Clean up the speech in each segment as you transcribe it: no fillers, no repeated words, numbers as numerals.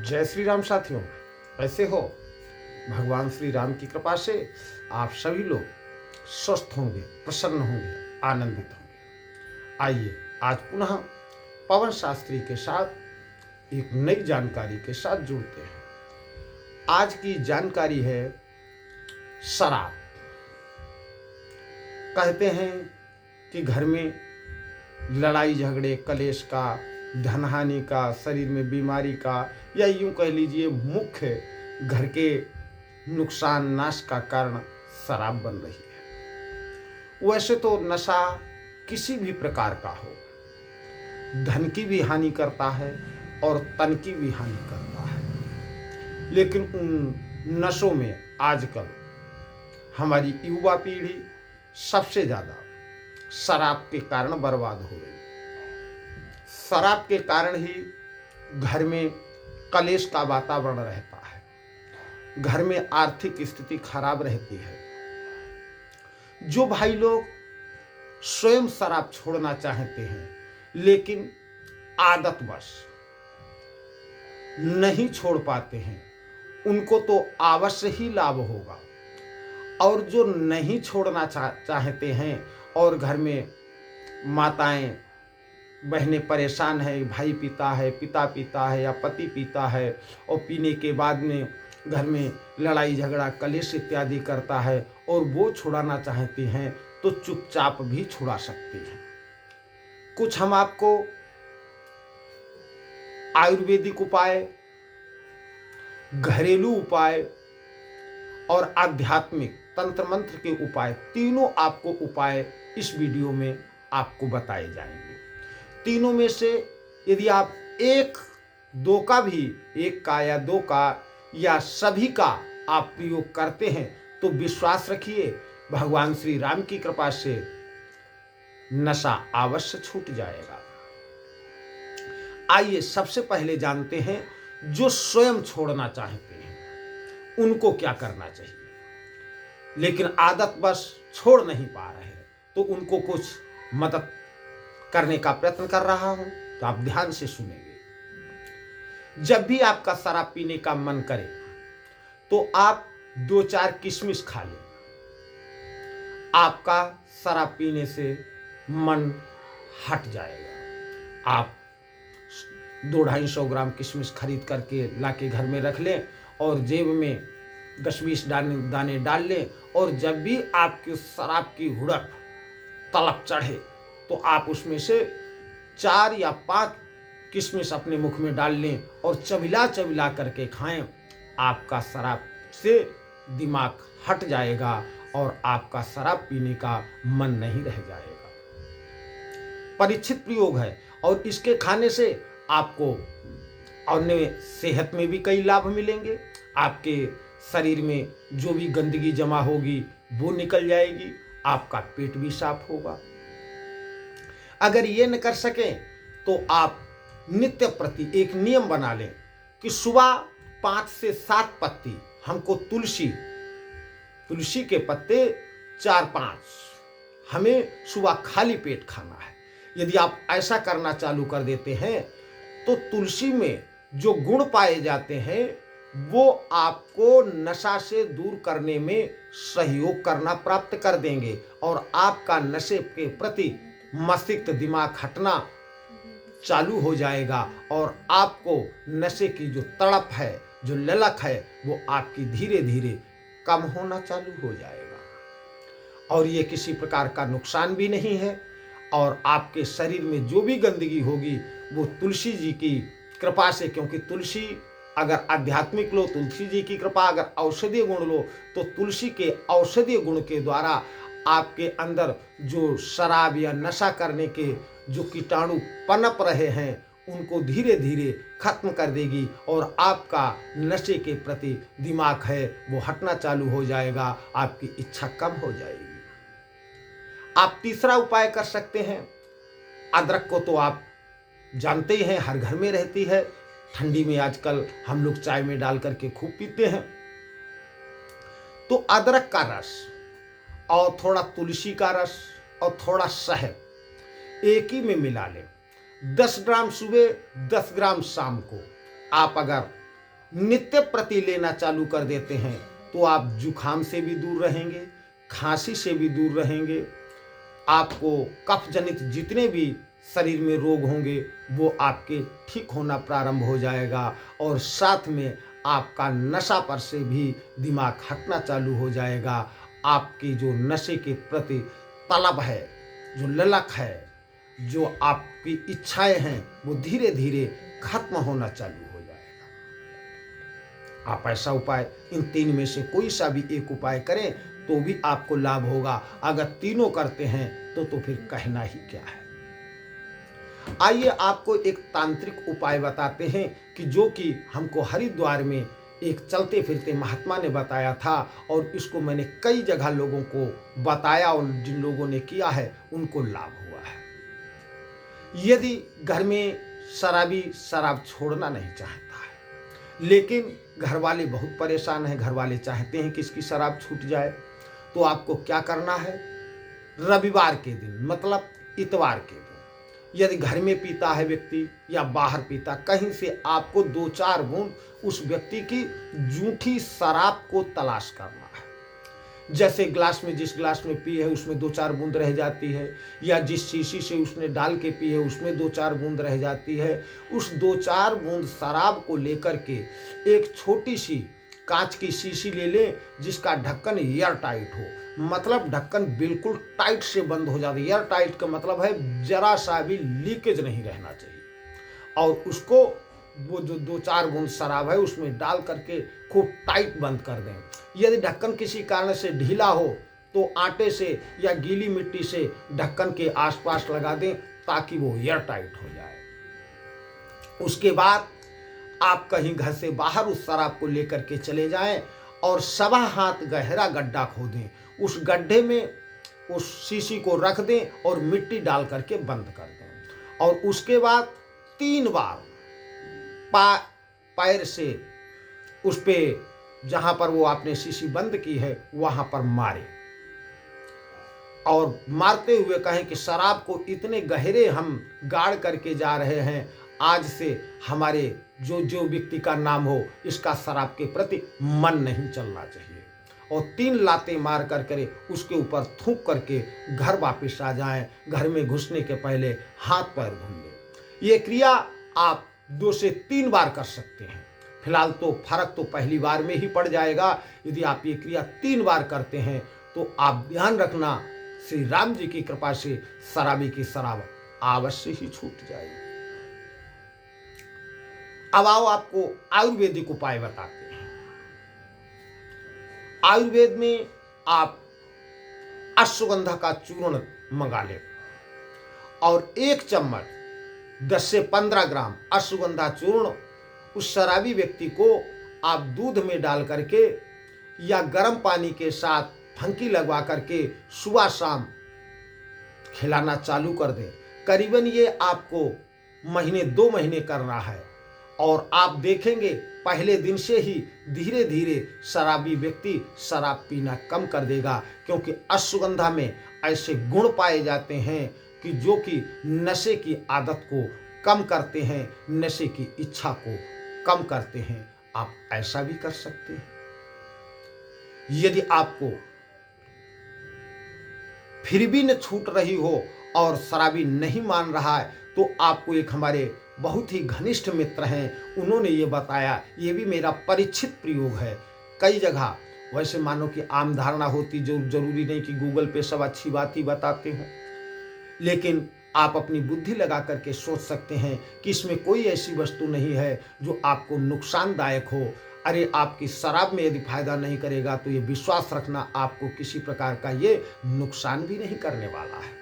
जय श्री राम साथियों, कैसे हो। भगवान श्री राम की कृपा से आप सभी लोग स्वस्थ होंगे, प्रसन्न होंगे, आनंदित होंगे। आइए आज पुनः पवन शास्त्री के साथ एक नई जानकारी के साथ जुड़ते हैं। आज की जानकारी है शराब। कहते हैं कि घर में लड़ाई झगड़े, कलेश का, धनहानि का, शरीर में बीमारी का, या यूं कह लीजिए मुख्य घर के नुकसान नाश का कारण शराब बन रही है। वैसे तो नशा किसी भी प्रकार का हो, धन की भी हानि करता है और तन की भी हानि करता है। लेकिन उन नशों में आजकल हमारी युवा पीढ़ी सबसे ज़्यादा शराब के कारण बर्बाद हो रही है। शराब के कारण ही घर में कलेश का वातावरण रहता है, घर में आर्थिक स्थिति खराब रहती है। जो भाई लोग स्वयं शराब छोड़ना चाहते हैं लेकिन आदतवश नहीं छोड़ पाते हैं, उनको तो अवश्य ही लाभ होगा। और जो नहीं छोड़ना चाहते हैं और घर में माताएं बहनें परेशान है, भाई पीता है, पिता पीता है या पति पीता है और पीने के बाद में घर में लड़ाई झगड़ा, कलेश इत्यादि करता है और वो छुड़ाना चाहती हैं तो चुपचाप भी छुड़ा सकती हैं। कुछ हम आपको आयुर्वेदिक उपाय, घरेलू उपाय और आध्यात्मिक तंत्र मंत्र के उपाय, तीनों आपको उपाय इस वीडियो में आपको बताए जाएंगे। तीनों में से यदि आप एक का या दो का या सभी का आप प्रयोग करते हैं तो विश्वास रखिए भगवान श्री राम की कृपा से नशा अवश्य छूट जाएगा। आइए सबसे पहले जानते हैं जो स्वयं छोड़ना चाहते हैं उनको क्या करना चाहिए, लेकिन आदत बस छोड़ नहीं पा रहे हैं तो उनको कुछ मदद करने का प्रयत्न कर रहा हूं, तो आप ध्यान से सुनेंगे। जब भी आपका शराब पीने का मन करे तो आप 2-4 किशमिश खा लें, आपका शराब पीने से मन हट जाएगा। आप 200-250 ग्राम किशमिश खरीद करके लाके घर में रख लें और जेब में 10-20 दाने डाल लें, और जब भी आपकी शराब की हुड़क तलब चढ़े तो आप उसमें से 4 या 5 किशमिश अपने मुख में डाल लें और चबिला चबिला करके खाएं। आपका शराब से दिमाग हट जाएगा और आपका शराब पीने का मन नहीं रह जाएगा। परीक्षित प्रयोग है और इसके खाने से आपको अन्य सेहत में भी कई लाभ मिलेंगे। आपके शरीर में जो भी गंदगी जमा होगी वो निकल जाएगी, आपका पेट भी साफ होगा। अगर ये न कर सकें तो आप नित्य प्रति एक नियम बना लें कि सुबह 5 से 7 पत्ती हमको तुलसी के पत्ते 4-5 हमें सुबह खाली पेट खाना है। यदि आप ऐसा करना चालू कर देते हैं तो तुलसी में जो गुण पाए जाते हैं वो आपको नशा से दूर करने में सहयोग करना प्राप्त कर देंगे और आपका नशे के प्रति मस्तिष्क दिमाग हटना चालू हो जाएगा और आपको नशे की जो तड़प है, जो ललक है, वो आपकी धीरे धीरे कम होना चालू हो जाएगा। और ये किसी प्रकार का नुकसान भी नहीं है और आपके शरीर में जो भी गंदगी होगी वो तुलसी जी की कृपा से, क्योंकि तुलसी अगर आध्यात्मिक लो, तुलसी जी की कृपा, अगर औषधीय गुण लो तो तुलसी के औषधीय गुण के द्वारा आपके अंदर जो शराब या नशा करने के जो कीटाणु पनप रहे हैं उनको धीरे धीरे खत्म कर देगी और आपका नशे के प्रति दिमाग है वो हटना चालू हो जाएगा, आपकी इच्छा कम हो जाएगी। आप तीसरा उपाय कर सकते हैं। अदरक को तो आप जानते ही हैं, हर घर में रहती है। ठंडी में आजकल हम लोग चाय में डाल करके खूब पीते हैं। तो अदरक का रस और थोड़ा तुलसी का रस और थोड़ा शहद एक ही में मिला लें। 10 ग्राम सुबह, 10 ग्राम शाम को आप अगर नित्य प्रति लेना चालू कर देते हैं तो आप जुखाम से भी दूर रहेंगे, खांसी से भी दूर रहेंगे। आपको कफ जनित जितने भी शरीर में रोग होंगे वो आपके ठीक होना प्रारंभ हो जाएगा, और साथ में आपका नशा पर से भी दिमाग हटना चालू हो जाएगा। आपकी जो नशे के प्रति तलब है, जो ललक है, जो आपकी इच्छाएं हैं, वो धीरे धीरे खत्म होना चालू हो जाएगा। आप ऐसा उपाय, इन तीन में से कोई सा भी एक उपाय करें तो भी आपको लाभ होगा। अगर तीनों करते हैं तो फिर कहना ही क्या है। आइए आपको एक तांत्रिक उपाय बताते हैं कि जो कि हमको हरिद्वार में एक चलते फिरते महात्मा ने बताया था, और इसको मैंने कई जगह लोगों को बताया और जिन लोगों ने किया है उनको लाभ हुआ है। यदि घर में शराबी शराब छोड़ना नहीं चाहता है, लेकिन घर वाले बहुत परेशान हैं, घर वाले चाहते हैं कि इसकी शराब छूट जाए, तो आपको क्या करना है? रविवार के दिन, मतलब इतवार के दिन, यदि घर में पीता है व्यक्ति या बाहर पीता, कहीं से आपको 2-4 बूंद उस व्यक्ति की जूठी शराब को तलाश करना है। जैसे गिलास में, जिस गिलास में पी है उसमें 2-4 बूंद रह जाती है, या जिस शीशी से उसने डाल के पी है उसमें 2-4 बूंद रह जाती है, उस 2-4 बूंद शराब को लेकर के एक छोटी सी कांच की शीशी ले लें जिसका ढक्कन एयर टाइट हो, मतलब ढक्कन बिल्कुल टाइट से बंद हो जाता है। एयर टाइट का मतलब है जरा सा भी लीकेज नहीं रहना चाहिए, और उसको वो जो 2-4 बूंद शराब है उसमें डाल करके खूब टाइट बंद कर दें। यदि ढक्कन किसी कारण से ढीला हो तो आटे से या गीली मिट्टी से ढक्कन के आसपास लगा दें ताकि वो एयर टाइट हो जाए। उसके बाद आप कहीं घर से बाहर उस शराब को लेकर के चले जाएं और 1.25 हाथ गहरा गड्ढा खोदें, उस गड्ढे में उस शीशी को रख दें और मिट्टी डाल करके बंद कर दें, और उसके बाद 3 बार पैर से उस पे, जहां पर वो आपने शीशी बंद की है वहां पर मारे, और मारते हुए कहें कि शराब को इतने गहरे हम गाड़ करके जा रहे हैं, आज से हमारे जो जो व्यक्ति का नाम हो इसका शराब के प्रति मन नहीं चलना चाहिए, और 3 लातें मार कर करे उसके ऊपर थूक करके घर वापस आ जाएं। घर में घुसने के पहले हाथ पैर धुल लें। ये क्रिया आप 2 से 3 बार कर सकते हैं। फिलहाल तो फर्क तो पहली बार में ही पड़ जाएगा। यदि आप ये क्रिया 3 बार करते हैं तो आप ध्यान रखना, श्री राम जी की कृपा से शराबी की शराब अवश्य ही छूट जाएगी। अब आओ आपको आयुर्वेदिक उपाय बताते हैं। आयुर्वेद में आप अश्वगंधा का चूर्ण मंगा लें और 1 चम्मच 10 से 15 ग्राम अश्वगंधा चूर्ण उस शराबी व्यक्ति को आप दूध में डाल करके या गर्म पानी के साथ फंकी लगवा करके सुबह शाम खिलाना चालू कर दें। करीबन ये आपको 2 महीने करना है, और आप देखेंगे पहले दिन से ही धीरे धीरे शराबी व्यक्ति शराब पीना कम कर देगा, क्योंकि अश्वगंधा में ऐसे गुण पाए जाते हैं कि जो कि नशे की आदत को कम करते हैं, नशे की इच्छा को कम करते हैं। आप ऐसा भी कर सकते हैं। यदि आपको फिर भी न छूट रही हो और शराबी नहीं मान रहा है तो आपको एक हमारे बहुत ही घनिष्ठ मित्र हैं, उन्होंने ये बताया, ये भी मेरा परीक्षित प्रयोग है। कई जगह वैसे मानो कि आम धारणा होती, जो जरूरी नहीं कि गूगल पे सब अच्छी बात ही बताते हों, लेकिन आप अपनी बुद्धि लगा करके सोच सकते हैं कि इसमें कोई ऐसी वस्तु नहीं है जो आपको नुकसानदायक हो। अरे आपकी शराब में यदि फायदा नहीं करेगा तो ये विश्वास रखना आपको किसी प्रकार का ये नुकसान भी नहीं करने वाला है।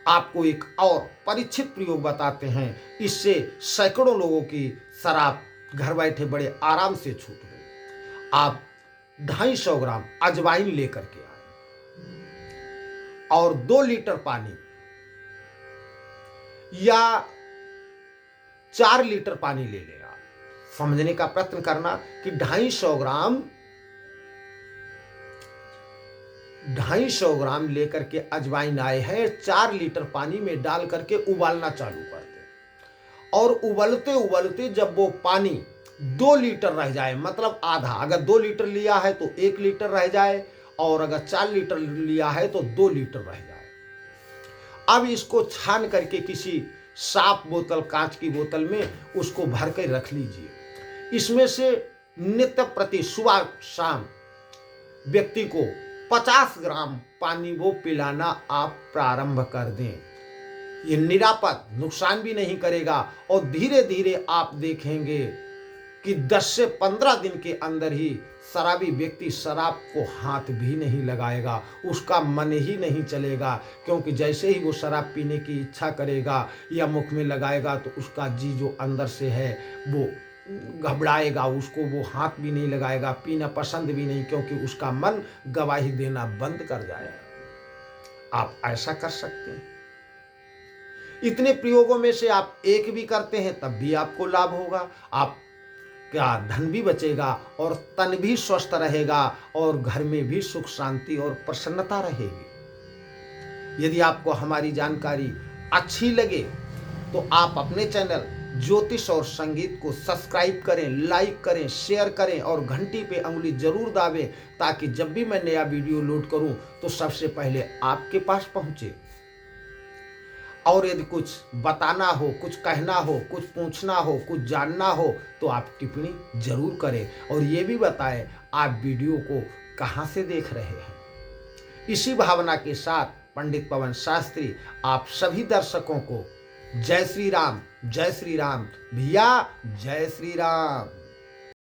आपको एक और परीक्षित प्रयोग बताते हैं, इससे सैकड़ों लोगों की शराब घर बैठे बड़े आराम से छूट गई। आप 250 ग्राम अजवाइन लेकर के आए और 2 लीटर पानी या 4 लीटर पानी ले लें। आप समझने का प्रयत्न करना कि 250 ग्राम लेकर के अजवाइन आए हैं, 4 लीटर पानी में डाल करके उबालना चालू कर दें, और उबलते उबलते जब वो पानी 2 लीटर रह जाए, मतलब आधा। अगर 2 लीटर लिया है तो 1 लीटर रह जाए, और अगर 4 लीटर लिया है तो 2 लीटर रह जाए। अब इसको छान करके किसी साफ बोतल, कांच की बोतल में उसको भर कर रख लीजिए। इसमें से नित्य प्रति सुबह शाम व्यक्ति को 50 ग्राम पानी वो पिलाना आप प्रारंभ कर दें। ये निरापद, नुकसान भी नहीं करेगा, और धीरे धीरे आप देखेंगे कि 10 से 15 दिन के अंदर ही शराबी व्यक्ति शराब को हाथ भी नहीं लगाएगा, उसका मन ही नहीं चलेगा। क्योंकि जैसे ही वो शराब पीने की इच्छा करेगा या मुख में लगाएगा तो उसका जी जो अंदर से है वो घबराएगा, उसको वो हाथ भी नहीं लगाएगा, पीना पसंद भी नहीं, क्योंकि उसका मन गवाही देना बंद कर जाएगा। आप ऐसा कर सकते हैं। इतने प्रयोगों में से आप एक भी करते हैं तब भी आपको लाभ होगा। आप क्या धन भी बचेगा और तन भी स्वस्थ रहेगा, और घर में भी सुख शांति और प्रसन्नता रहेगी। यदि आपको हमारी जानकारी अच्छी लगे तो आप अपने चैनल ज्योतिष और संगीत को सब्सक्राइब करें, लाइक करें, शेयर करें और घंटी पे अंगुली जरूर दाबें, ताकि जब भी मैं नया वीडियो लोड करूं तो सबसे पहले आपके पास पहुंचे। और यदि कुछ बताना हो, कुछ कहना हो, कुछ पूछना हो, कुछ जानना हो तो आप टिप्पणी जरूर करें, और ये भी बताएं आप वीडियो को कहाँ से देख रहे हैं। इसी भावना के साथ पंडित पवन शास्त्री आप सभी दर्शकों को जय श्री राम, जय श्री राम भैया, जय श्री राम।